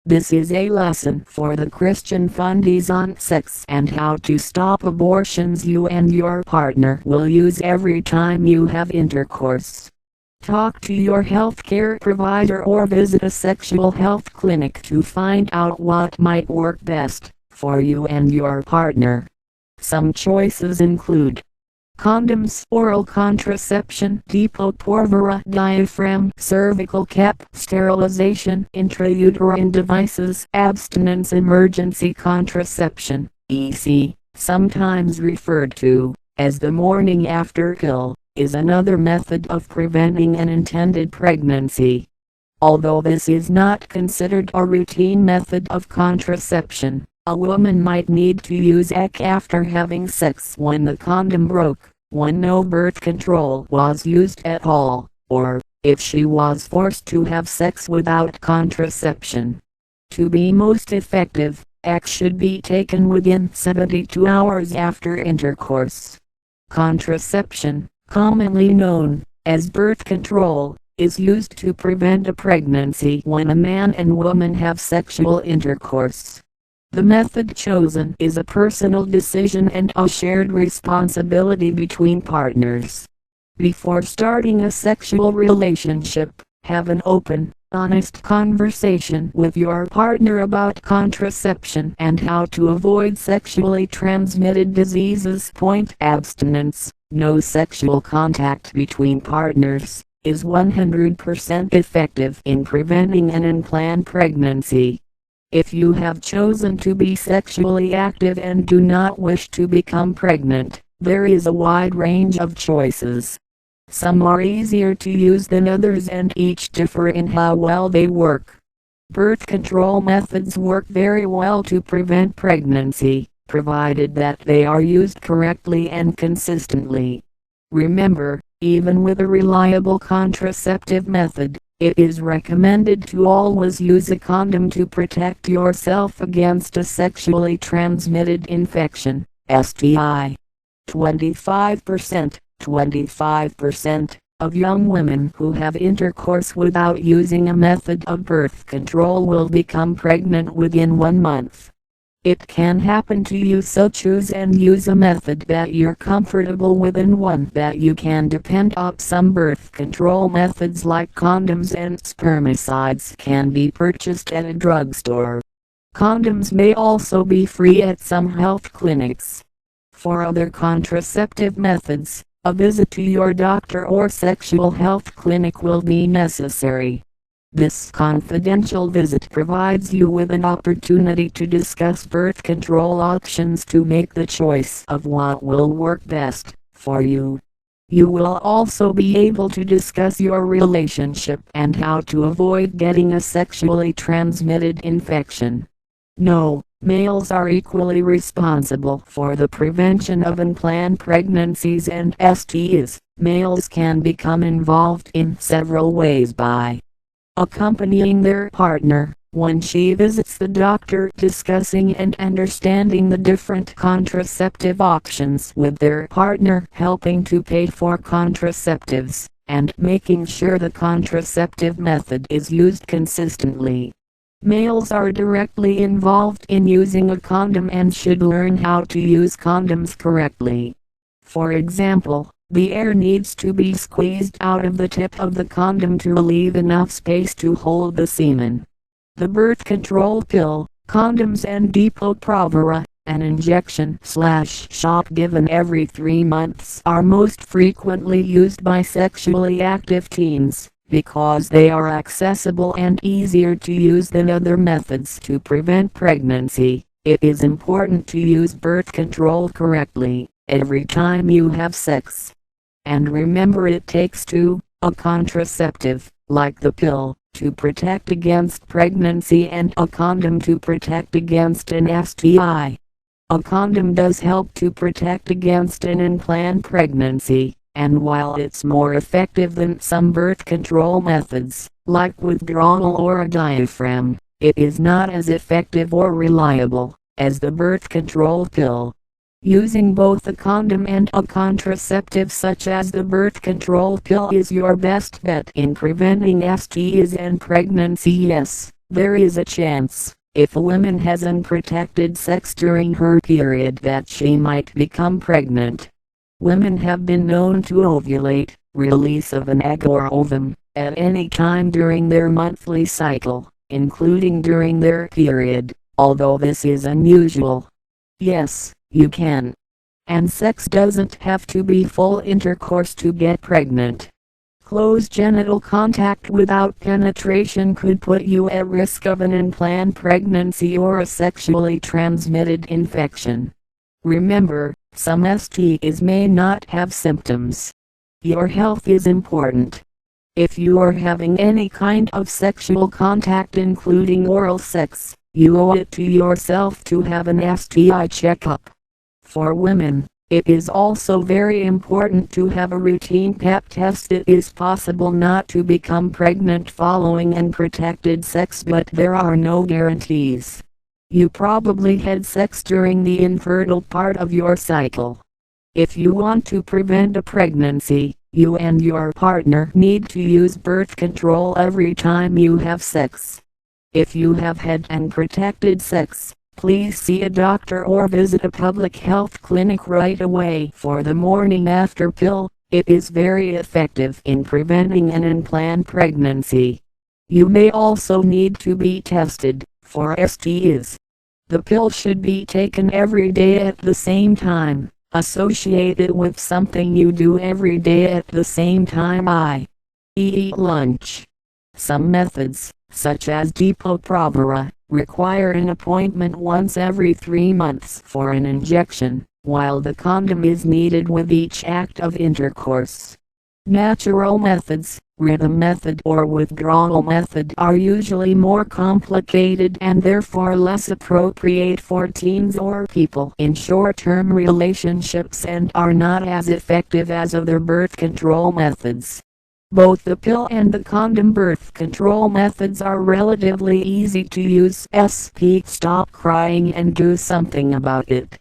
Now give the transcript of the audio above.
This is a lesson for the Christian fundies on sex and how to stop abortions you and your partner will use every time you have intercourse. Talk to your healthcare provider or visit a sexual health clinic to find out what might work best for you and your partner. Some choices include condoms, oral contraception, Depo-Provera diaphragm, cervical cap, sterilization, intrauterine devices, abstinence emergency contraception, EC, sometimes referred to as the morning after pill, is another method of preventing an intended pregnancy. Although this is not considered a routine method of contraception, a woman might need to use EC after having sex when the condom broke, when no birth control was used at all, or if she was forced to have sex without contraception. To be most effective, EC should be taken within 72 hours after intercourse. Contraception, commonly known as birth control, is used to prevent a pregnancy when a man and woman have sexual intercourse. The method chosen is a personal decision and a shared responsibility between partners. Before starting a sexual relationship, have an open, honest conversation with your partner about contraception and how to avoid sexually transmitted diseases. Abstinence, no sexual contact between partners, is 100% effective in preventing an unplanned pregnancy. If you have chosen to be sexually active and do not wish to become pregnant, there is a wide range of choices. Some are easier to use than others and each differ in how well they work. Birth control methods work very well to prevent pregnancy, provided that they are used correctly and consistently. Remember, even with a reliable contraceptive method, it is recommended to always use a condom to protect yourself against a sexually transmitted infection, STI. 25% of young women who have intercourse without using a method of birth control will become pregnant within 1 month. It can happen to you, so choose and use a method that you're comfortable with and one that you can depend on. Some birth control methods like condoms and spermicides can be purchased at a drugstore. Condoms may also be free at some health clinics. For other contraceptive methods, a visit to your doctor or sexual health clinic will be necessary. This confidential visit provides you with an opportunity to discuss birth control options to make the choice of what will work best for you. You will also be able to discuss your relationship and how to avoid getting a sexually transmitted infection. No, males are equally responsible for the prevention of unplanned pregnancies and STIs. Males can become involved in several ways by accompanying their partner when she visits the doctor, discussing and understanding the different contraceptive options with their partner, helping to pay for contraceptives, and making sure the contraceptive method is used consistently. Males are directly involved in using a condom and should learn how to use condoms correctly. For example, the air needs to be squeezed out of the tip of the condom to leave enough space to hold the semen. The birth control pill, condoms and Depo-Provera, an injection/shot given every 3 months, are most frequently used by sexually active teens, because they are accessible and easier to use than other methods to prevent pregnancy. It is important to use birth control correctly every time you have sex. And remember, it takes two, a contraceptive, like the pill, to protect against pregnancy and a condom to protect against an STI. A condom does help to protect against an unplanned pregnancy, and while it's more effective than some birth control methods, like withdrawal or a diaphragm, it is not as effective or reliable as the birth control pill. Using both a condom and a contraceptive such as the birth control pill is your best bet in preventing STIs and pregnancy. Yes, There is a chance, if a woman has unprotected sex during her period, that she might become pregnant. Women have been known to ovulate, release of an egg or ovum, at any time during their monthly cycle, including during their period, although this is unusual. Yes, you can. And sex doesn't have to be full intercourse to get pregnant. Close genital contact without penetration could put you at risk of an unplanned pregnancy or a sexually transmitted infection. Remember, some STIs may not have symptoms. Your health is important. If you are having any kind of sexual contact including oral sex, you owe it to yourself to have an STI checkup. For women, it is also very important to have a routine pap test. It is possible not to become pregnant following unprotected sex, but there are no guarantees. You probably had sex during the infertile part of your cycle. If you want to prevent a pregnancy, you and your partner need to use birth control every time you have sex. If you have had unprotected sex, please see a doctor or visit a public health clinic right away for the morning after pill. It is very effective in preventing an unplanned pregnancy. You may also need to be tested for STIs. The pill should be taken every day at the same time. Associate it with something you do every day at the same time, i.e. eat lunch. Some methods, such as Depo-Provera, require an appointment once every 3 months for an injection, while the condom is needed with each act of intercourse. Natural methods, rhythm method or withdrawal method, are usually more complicated and therefore less appropriate for teens or people in short-term relationships and are not as effective as other birth control methods. Both the pill and the condom birth control methods are relatively easy to use. Stop crying and do something about it.